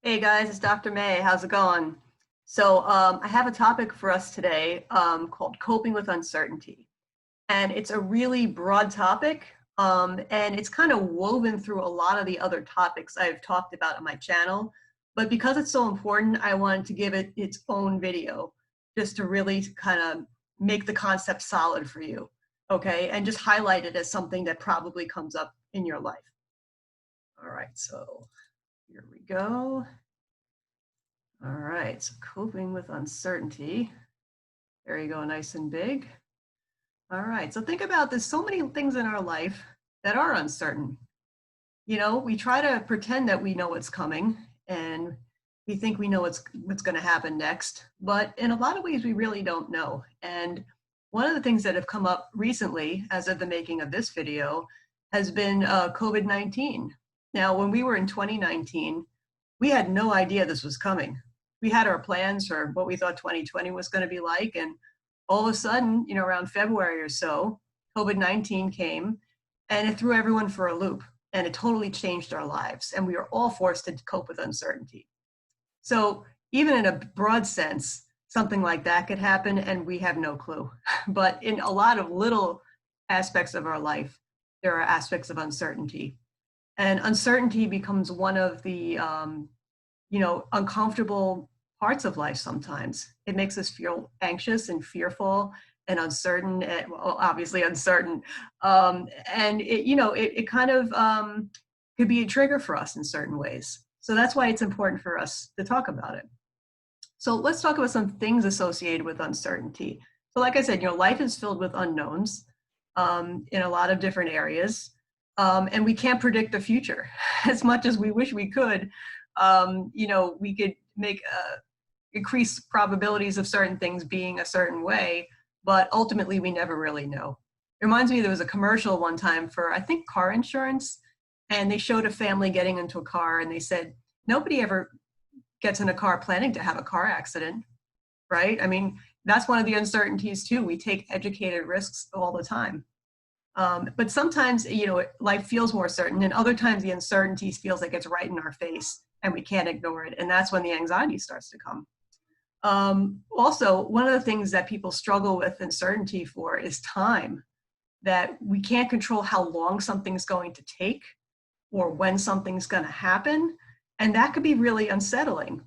Hey guys, it's Dr. May. How's it going? I have a topic for us today called coping with uncertainty. And it's a really broad topic, and it's kind of woven through a lot of the other topics I've talked about on my channel. But because it's so important, I wanted to give it its own video just to really kind of make the concept solid for you, okay? And just highlight it as something that probably comes up in your life. All right, so here we go. All right, so coping with uncertainty. There you go, nice and big. All right, so think about this. So many things in our life that are uncertain. You know, we try to pretend that we know what's coming and we think we know what's going to happen next, but in a lot of ways we really don't know. And one of the things that have come up recently as of the making of this video has been COVID-19. Now, when we were in 2019, we had no idea this was coming. We had our plans for what we thought 2020 was going to be like, and all of a sudden, you know, around February or so, COVID-19 came and it threw everyone for a loop, and it totally changed our lives, and we were all forced to cope with uncertainty. So even in a broad sense, something like that could happen and we have no clue. But in a lot of little aspects of our life, there are aspects of uncertainty. And uncertainty becomes one of the uncomfortable parts of life sometimes. It makes us feel anxious and fearful and uncertain, and well, obviously uncertain. And it kind of could be a trigger for us in certain ways. So that's why it's important for us to talk about it. So let's talk about some things associated with uncertainty. So like I said, life is filled with unknowns in a lot of different areas. And we can't predict the future as much as we wish we could. We could make increase probabilities of certain things being a certain way, but ultimately we never really know. It reminds me, there was a commercial one time for, I think, car insurance, and they showed a family getting into a car and they said, nobody ever gets in a car planning to have a car accident, right? I mean, that's one of the uncertainties too. We take educated risks all the time. But sometimes, life feels more certain, and other times the uncertainty feels like it's right in our face and we can't ignore it. And that's when the anxiety starts to come. Also, one of the things that people struggle with uncertainty for is time, that we can't control how long something's going to take or when something's going to happen. And that could be really unsettling.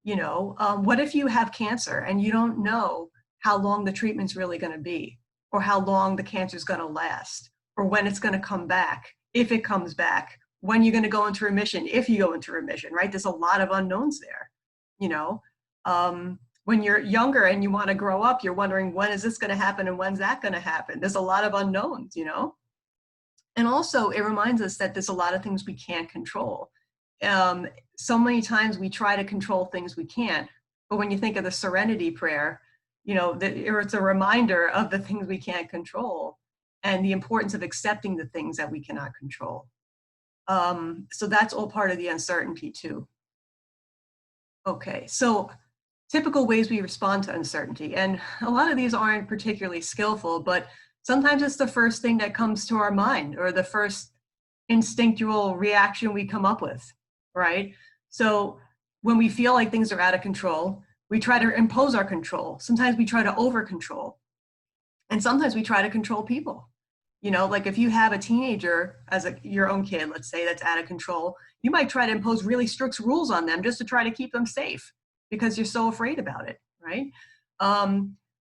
What if you have cancer and you don't know how long the treatment's really going to be, or how long the cancer is going to last, or when it's going to come back, if it comes back, when you're going to go into remission, if you go into remission, right? There's a lot of unknowns there. When you're younger and you want to grow up, you're wondering, when is this going to happen and when's that going to happen? There's a lot of unknowns, And also, it reminds us that there's a lot of things we can't control. So many times we try to control things we can't. But when you think of the Serenity Prayer, it's a reminder of the things we can't control and the importance of accepting the things that we cannot control. So that's all part of the uncertainty too. Okay, so typical ways we respond to uncertainty. And a lot of these aren't particularly skillful, but sometimes it's the first thing that comes to our mind, or the first instinctual reaction we come up with, right? So when we feel like things are out of control, we try to impose our control. Sometimes we try to over control. And sometimes we try to control people. Like if you have a teenager as your own kid, let's say, that's out of control, you might try to impose really strict rules on them just to try to keep them safe because you're so afraid about it, right?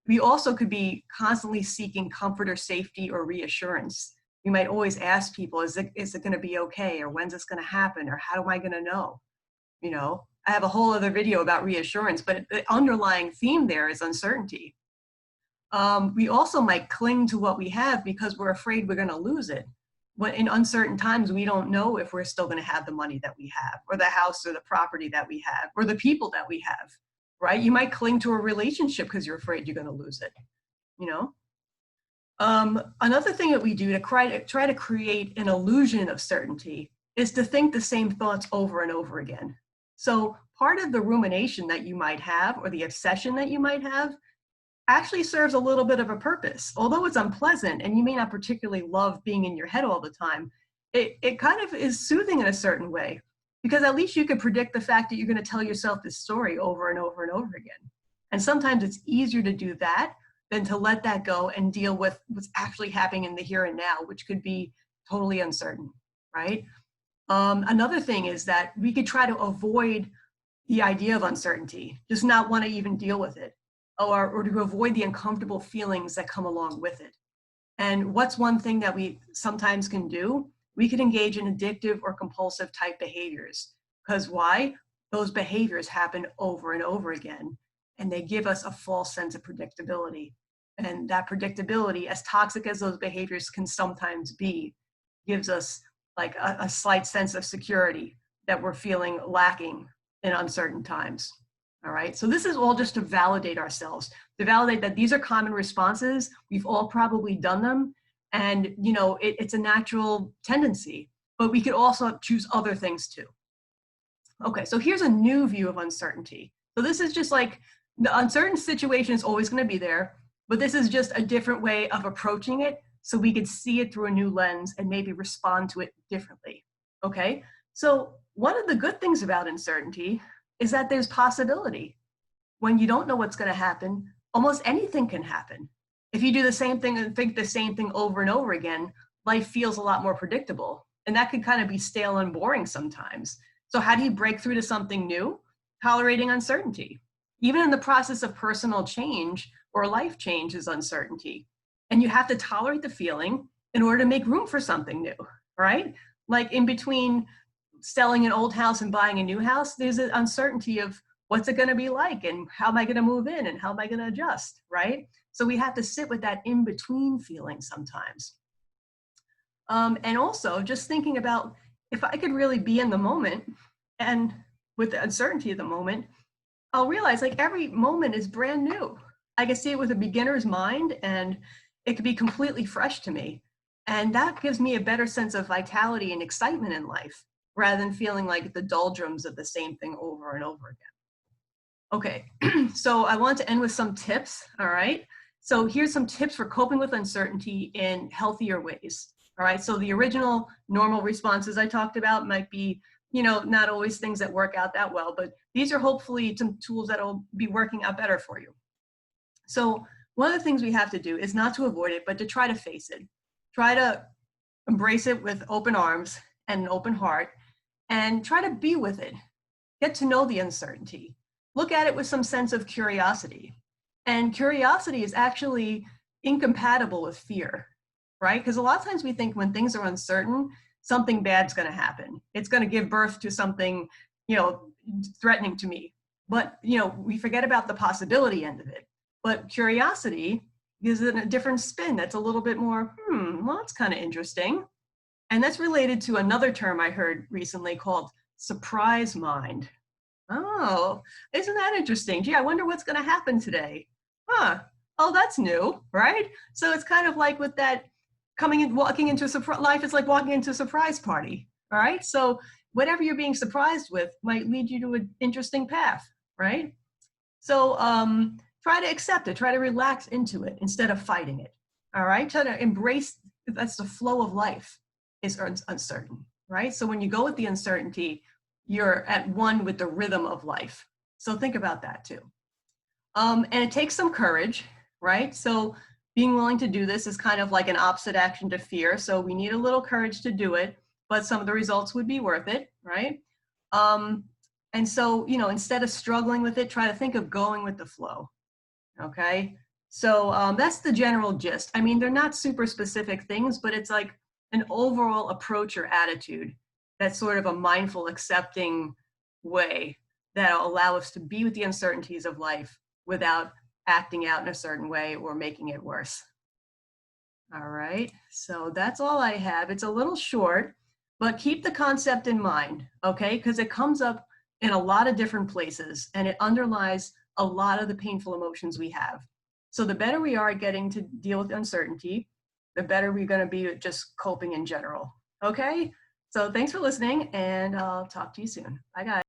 We also could be constantly seeking comfort or safety or reassurance. We might always ask people, is it going to be okay? Or when's this going to happen? Or how am I going to know? I have a whole other video about reassurance, but the underlying theme there is uncertainty. We also might cling to what we have because we're afraid we're going to lose it. When in uncertain times, we don't know if we're still going to have the money that we have, or the house, or the property that we have, or the people that we have, right? You might cling to a relationship because you're afraid you're going to lose it, Another thing that we do to try to create an illusion of certainty is to think the same thoughts over and over again. So part of the rumination that you might have, or the obsession that you might have, actually serves a little bit of a purpose. Although it's unpleasant and you may not particularly love being in your head all the time, it kind of is soothing in a certain way. because at least you can predict the fact that you're going to tell yourself this story over and over and over again. And sometimes it's easier to do that than to let that go and deal with what's actually happening in the here and now, which could be totally uncertain, right? Another thing is that we could try to avoid the idea of uncertainty, just not want to even deal with it, or to avoid the uncomfortable feelings that come along with it. And what's one thing that we sometimes can do? We could engage in addictive or compulsive type behaviors. Because why? Those behaviors happen over and over again, and they give us a false sense of predictability. And that predictability, as toxic as those behaviors can sometimes be, gives us like a slight sense of security that we're feeling lacking in uncertain times. All right, so this is all just to validate ourselves, to validate that these are common responses. We've all probably done them, and you know it's a natural tendency, but we could also choose other things too. Okay, so here's a new view of uncertainty. So this is just like the uncertain situation is always going to be there, but this is just a different way of approaching it so we could see it through a new lens and maybe respond to it differently. Okay, so one of the good things about uncertainty is that there's possibility. When you don't know what's going to happen, almost anything can happen. If you do the same thing and think the same thing over and over again, life feels a lot more predictable. And that could kind of be stale and boring sometimes. So how do you break through to something new? Tolerating uncertainty. Even in the process of personal change or life change is uncertainty. And you have to tolerate the feeling in order to make room for something new, right? Like in between selling an old house and buying a new house, there's an uncertainty of what's it going to be like and how am I going to move in and how am I going to adjust, right? So we have to sit with that in-between feeling sometimes. And also just thinking about if I could really be in the moment and with the uncertainty of the moment, I'll realize like every moment is brand new. I can see it with a beginner's mind and it could be completely fresh to me. And that gives me a better sense of vitality and excitement in life rather than feeling like the doldrums of the same thing over and over again. Okay, so I want to end with some tips, all right? So here's some tips for coping with uncertainty in healthier ways, all right? So the original normal responses I talked about might be, you know, not always things that work out that well, but these are hopefully some tools that'll be working out better for you. So one of the things we have to do is not to avoid it, but to try to face it. Try to embrace it with open arms and an open heart and try to be with it. Get to know the uncertainty. Look at it with some sense of curiosity. And curiosity is actually incompatible with fear, right? Because a lot of times we think when things are uncertain, something bad's going to happen. It's going to give birth to something, you know, threatening to me. But, you know, we forget about the possibility end of it. But curiosity gives it a different spin that's a little bit more, well, that's kind of interesting. And that's related to another term I heard recently called surprise mind. Oh, isn't that interesting? Gee, I wonder what's going to happen today. Huh. Oh, that's new, right? So it's kind of like with that walking into life is like walking into a surprise party, all right? So whatever you're being surprised with might lead you to an interesting path, right? So try to accept it, try to relax into it instead of fighting it, all right? Try to embrace, that's the flow of life is uncertain, right? So when you go with the uncertainty, you're at one with the rhythm of life. So think about that too. And it takes some courage, right? So being willing to do this is kind of like an opposite action to fear. So we need a little courage to do it, but some of the results would be worth it, right? And so, you know, instead of struggling with it, try to think of going with the flow, okay? So that's the general gist. I mean, they're not super specific things, but it's like an overall approach or attitude that's sort of a mindful, accepting way that'll allow us to be with the uncertainties of life without acting out in a certain way or making it worse. All right, so that's all I have. It's a little short, but keep the concept in mind, okay? Because it comes up in a lot of different places and it underlies a lot of the painful emotions we have. So the better we are at getting to deal with uncertainty, the better we're going to be at just coping in general, okay? So thanks for listening, and I'll talk to you soon. Bye, guys.